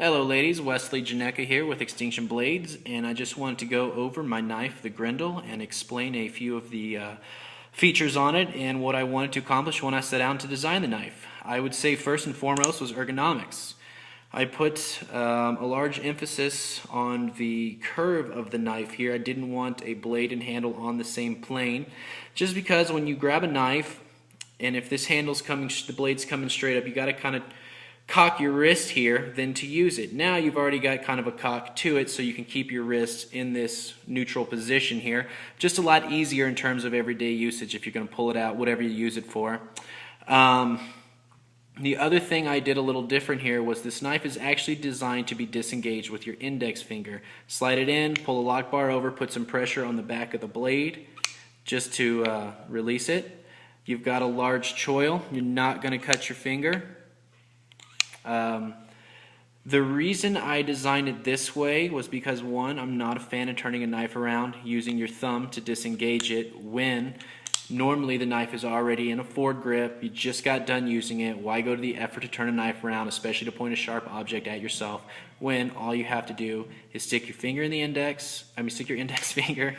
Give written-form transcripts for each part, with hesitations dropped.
Hello ladies, Wesley Janeka here with Extinction Blades, and I just wanted to go over my knife, the Grendel, and explain a few of the features on it and what I wanted to accomplish when I set out to design the knife. I would say first and foremost was ergonomics. I put a large emphasis on the curve of the knife here. I didn't want a blade and handle on the same plane, just because when you grab a knife, and if this handle's coming, the blade's coming straight up, you got to kind of cock your wrist here then to use it. Now you've already got kind of a cock to it, so you can keep your wrist in this neutral position here. Just a lot easier in terms of everyday usage if you're going to pull it out, whatever you use it for. The other thing I did a little different here was this knife is actually designed to be disengaged with your index finger. Slide it in, pull the lock bar over, put some pressure on the back of the blade just to release it. You've got a large choil. You're not going to cut your finger. The reason I designed it this way was because, one, I'm not a fan of turning a knife around using your thumb to disengage it when normally the knife is already in a forward grip. You just got done using it. Why go to the effort to turn a knife around, especially to point a sharp object at yourself, when all you have to do is stick your index finger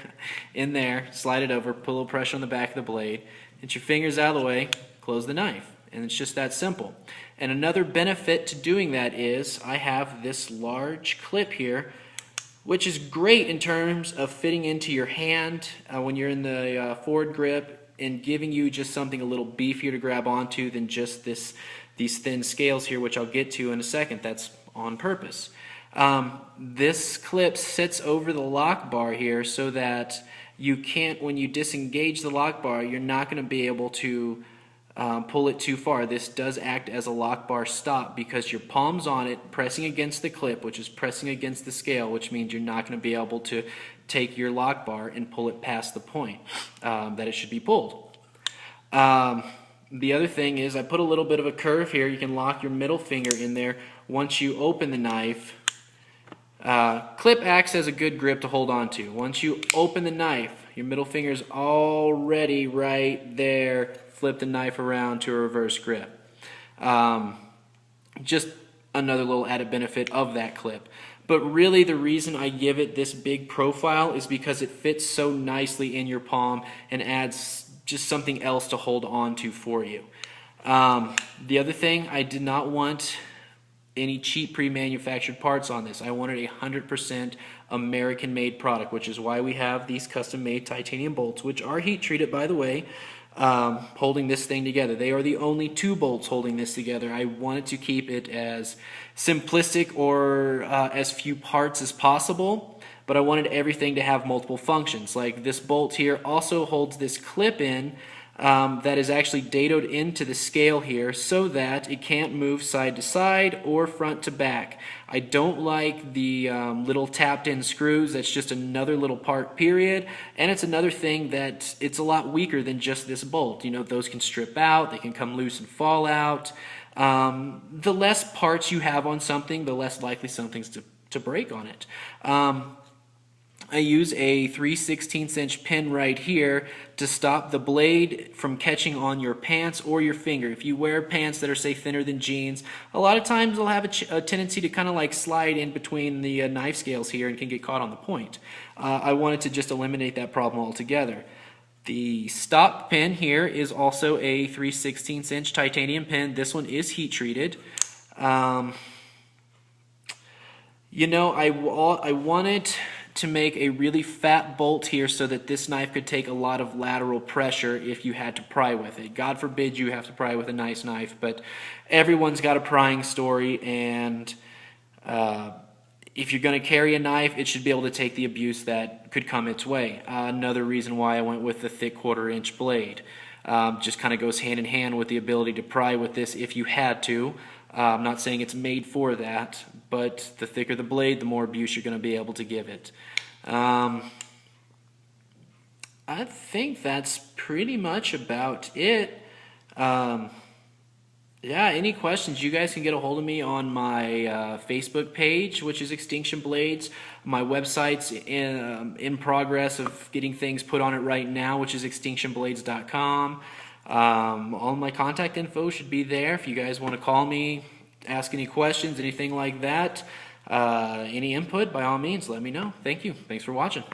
in there, slide it over, put a little pressure on the back of the blade, get your fingers out of the way, close the knife. And it's just that simple. And another benefit to doing that is I have this large clip here, which is great in terms of fitting into your hand when you're in the forward grip and giving you just something a little beefier to grab onto than just these thin scales here, which I'll get to in a second. That's on purpose. This clip sits over the lock bar here so that you can't, when you disengage the lock bar, you're not going to be able to pull it too far. This does act as a lock bar stop because your palm's on it, pressing against the clip, which is pressing against the scale, which means you're not going to be able to take your lock bar and pull it past the point that it should be pulled. The other thing is I put a little bit of a curve here. You can lock your middle finger in there once you open the knife. Clip acts as a good grip to hold on to. Once you open the knife, your middle finger is already right there. Flip the knife around to a reverse grip. Just another little added benefit of that clip. But really the reason I give it this big profile is because it fits so nicely in your palm and adds just something else to hold on to for you. The other thing, I did not want any cheap pre-manufactured parts on this. I wanted a 100% American-made product, which is why we have these custom-made titanium bolts, which are heat-treated, by the way, holding this thing together. They are the only two bolts holding this together. I wanted to keep it as simplistic or as few parts as possible, but I wanted everything to have multiple functions. Like this bolt here also holds this clip in that is actually dadoed into the scale here so that it can't move side to side or front to back. I don't like the little tapped in screws. That's just another little part, period. And it's another thing that it's a lot weaker than just this bolt. You know, those can strip out, they can come loose and fall out. The less parts you have on something, the less likely something's to break on it. I use a 3/16 inch pin right here to stop the blade from catching on your pants or your finger. If you wear pants that are, say, thinner than jeans, a lot of times they'll have a tendency to kind of like slide in between the knife scales here and can get caught on the point. I wanted to just eliminate that problem altogether. The stop pin here is also a 3/16 inch titanium pin. This one is heat treated. You know, I wanted to make a really fat bolt here so that this knife could take a lot of lateral pressure if you had to pry with it. God forbid you have to pry with a nice knife, but everyone's got a prying story, and if you're going to carry a knife, it should be able to take the abuse that could come its way. Another reason why I went with the thick 1/4 inch blade. Just kind of goes hand in hand with the ability to pry with this if you had to. I'm not saying it's made for that, but the thicker the blade, the more abuse you're going to be able to give it. I think that's pretty much about it. Yeah, any questions, you guys can get a hold of me on my Facebook page, which is Extinction Blades. My website's in progress of getting things put on it right now, which is extinctionblades.com. All my contact info should be there if you guys want to call me, ask any questions, anything like that, any input, by all means, let me know. Thank you. Thanks for watching.